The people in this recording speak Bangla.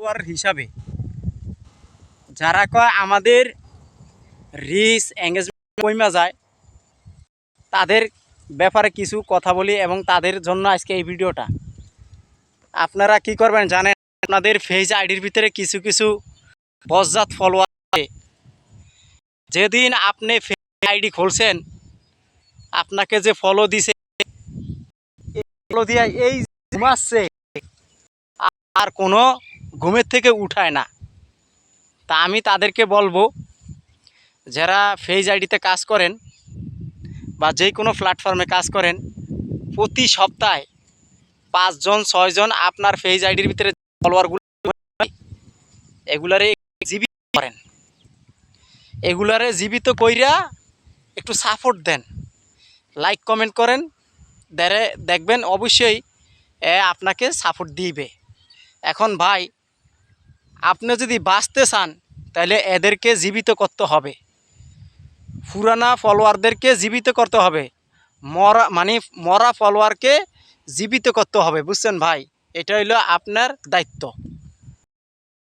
ফলোয়ার হিসাবে যারা কয় আমাদের রিচ এঙ্গেজমেন্ট কমে যায়, তাদের ব্যাপারে কিছু কথা বলি এবং তাদের জন্য আজকে এই ভিডিওটা। আপনারা কি করবেন জানেন, আপনাদের ফেজ আইডির ভিতরে কিছু কিছু বজ্জাত ফলোয়ার আছে। যেদিন আপনি ফেজ আইডি খুলছেন, আপনাকে যে ফলো দিছে, ফলো দিয়ে এই ঘুমাচ্ছে আর কোনো ঘুমের থেকে উঠায় না। তা আমি তাদেরকে বলবো, যারা ফেজ আইডিতে কাজ করেন বা যে কোনো প্ল্যাটফর্মে কাজ করেন, প্রতি সপ্তাহে 5 জন 6 জন আপনার ফেজ আইডির ভিতরে ফলোয়ারগুলো এগুলারে জীবিত করেন, এগুলারে জীবিত কইরা একটু সাপোর্ট দেন, লাইক কমেন্ট করেন, দেখবেন অবশ্যই আপনাকে সাপোর্ট দিবে। এখন ভাই, আপনি যদি বাঁচতে চান তাহলে এদেরকে জীবিত করতে হবে, পুরানা ফলোয়ারদেরকে জীবিত করতে হবে, মরা ফলোয়ারকে জীবিত করতে হবে, বুঝছেন ভাই? এটা হইলো আপনার দায়িত্ব।